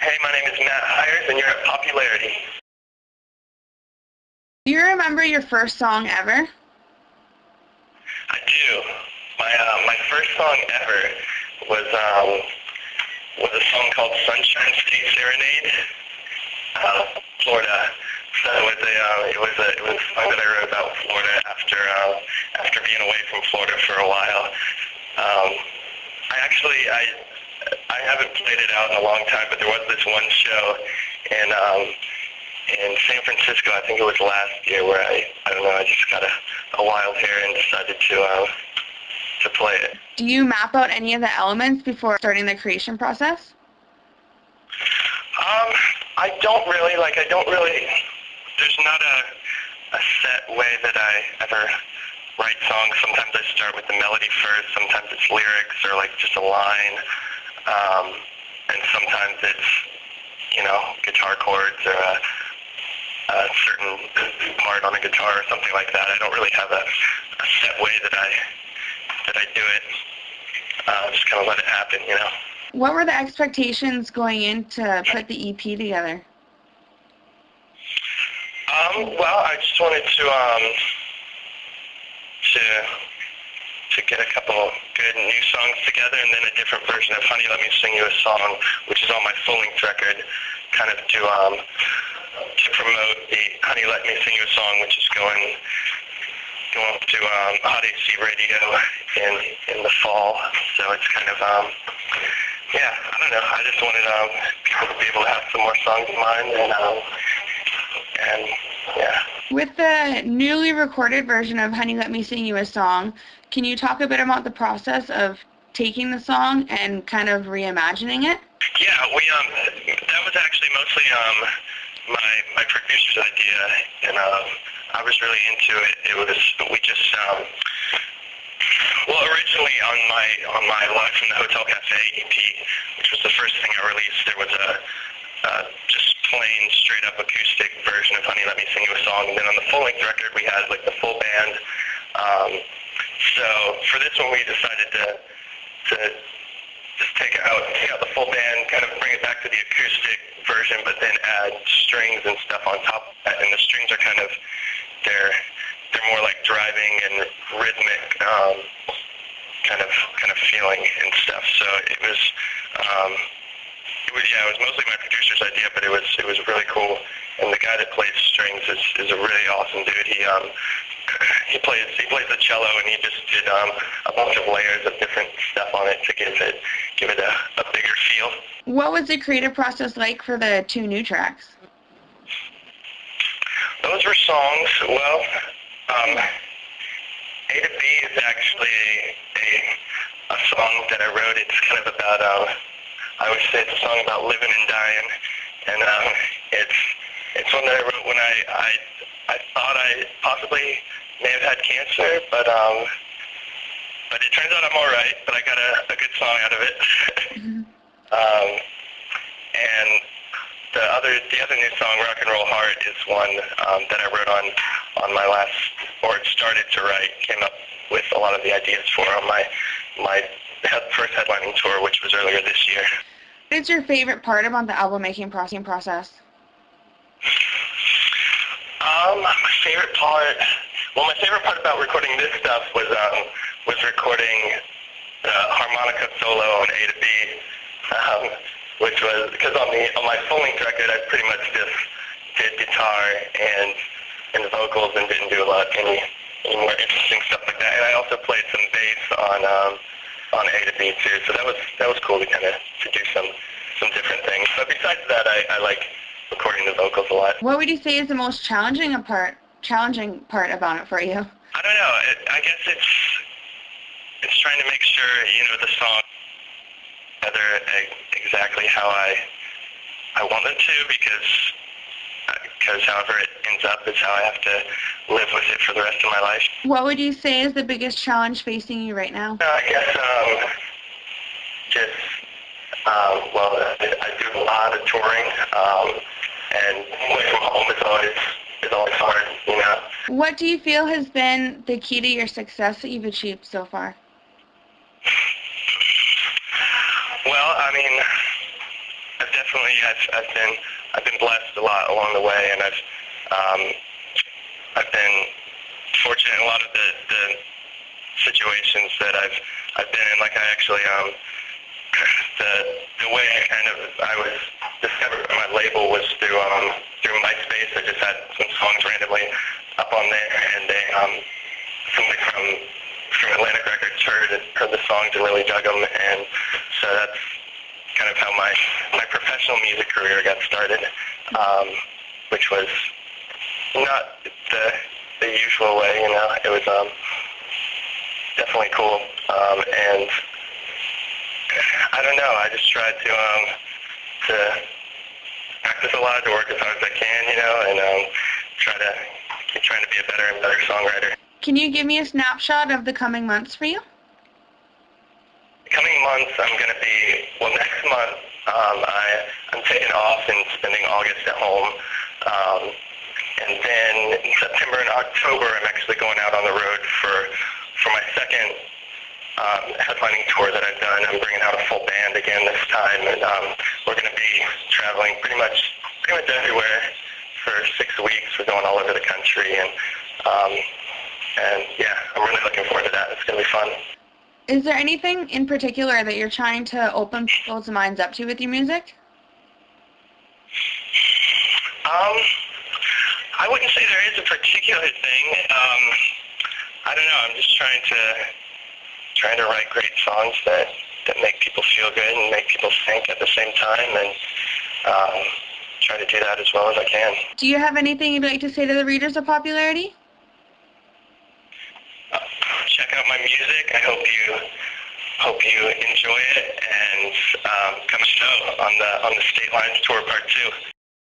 Hey, my name is Matt Hires, and you're at Popularity. Do you remember your first song ever? I do. My first song ever was a song called Sunshine State Serenade, Florida. So it was a song that I wrote about Florida after being away from Florida for a while. I haven't played it out in a long time, but there was this one show in San Francisco. I think it was last year where I don't know, I just got a wild hair and decided to play it. Do you map out any of the elements before starting the creation process? I don't really, there's not a set way that I ever write songs. Sometimes I start with the melody first, sometimes it's lyrics or like just a line, and sometimes it's, guitar chords or a certain part on a guitar or something like that. I don't really have a set way that I do it. Just kind of let it happen, What were the expectations going in to put the EP together? Well, I just wanted to get a couple good new songs together, and then a different version of Honey Let Me Sing You a Song, which is on my full-length record, kind of to promote the Honey Let Me Sing You a Song, which is going to Hot AC Radio in the fall. So it's kind of I don't know. I just wanted people to be able to have some more songs of mine, and yeah. With the newly recorded version of Honey Let Me Sing You a Song, can you talk a bit about the process of taking the song and kind of reimagining it? Yeah, that was actually mostly my producer's idea, and I was really into it. Originally on my Live from the Hotel Cafe EP, which was the first thing I released, there was a just plain straight up acoustic version of Honey Let Me Sing You a Song, and then on the full length record we had like the full band. So for this one we decided to just take out the full band, kind of bring it back to the acoustic version, but then add strings and stuff on top of that. And the strings are they're more like driving and rhythmic kind of feeling and stuff. So it was mostly my producer's idea, but it was really cool. And the guy that plays strings is a really awesome dude. He plays the cello, and he just did a bunch of layers of different stuff on it to give it a bigger feel. What was the creative process like for the two new tracks? Those were songs. Well, A to B is actually a song that I wrote. It's kind of about I always say it's a song about living and dying, and it's one that I wrote when I thought I possibly may have had cancer, but it turns out I'm all right. But I got a good song out of it. And the other new song, Rock and Roll Heart, is one that I wrote on my last, or started to write, came up with a lot of the ideas for on my first headlining tour, which was earlier this year. What is your favorite part about the album making process? My favorite part about recording this stuff was recording the harmonica solo on A to B, which was because on my full-length record I pretty much just did guitar and vocals and didn't do any more interesting stuff like that. And I also played some bass on A to B too, so that was cool to kind of do some different things. But besides that, I like recording the vocals a lot. What would you say is the most challenging part about it for you? I don't know. I guess it's trying to make sure the song together exactly how I want them to, because however it ends up is how I have to live with it for the rest of my life. What would you say is the biggest challenge facing you right now? I guess I do a lot of touring, and away from home is always hard, What do you feel has been the key to your success that you've achieved so far? Well, I mean, I've been blessed a lot along the way, and I've been fortunate in a lot of the situations that I've been in. Like I actually the way I was discovered by my label was through MySpace. I just had some songs randomly up on there, and somebody from Atlantic Records heard the songs and really dug them, and so that's kind of how my professional music career got started, which was not the usual way, you know. It was definitely cool, and I don't know. I just tried to practice a lot, to work as hard as I can, you know, and keep trying to be a better and better songwriter. Can you give me a snapshot of the coming months for you? Coming months, I'm going to be, well, next month, I'm taking off and spending August at home. And then in September and October, I'm actually going out on the road for my second headlining tour that I've done. I'm bringing out a full band again this time, and we're going to be traveling pretty much everywhere for 6 weeks. We're going all over the country, and yeah, I'm really looking forward to that. It's going to be fun. Is there anything in particular that you're trying to open people's minds up to with your music? I wouldn't say there is a particular thing. I don't know. I'm just trying to write great songs that make people feel good and make people think at the same time, and try to do that as well as I can. Do you have anything you'd like to say to the readers of Popularity? Check out my music. I hope you enjoy it, and come show on the State Lines Tour Part 2.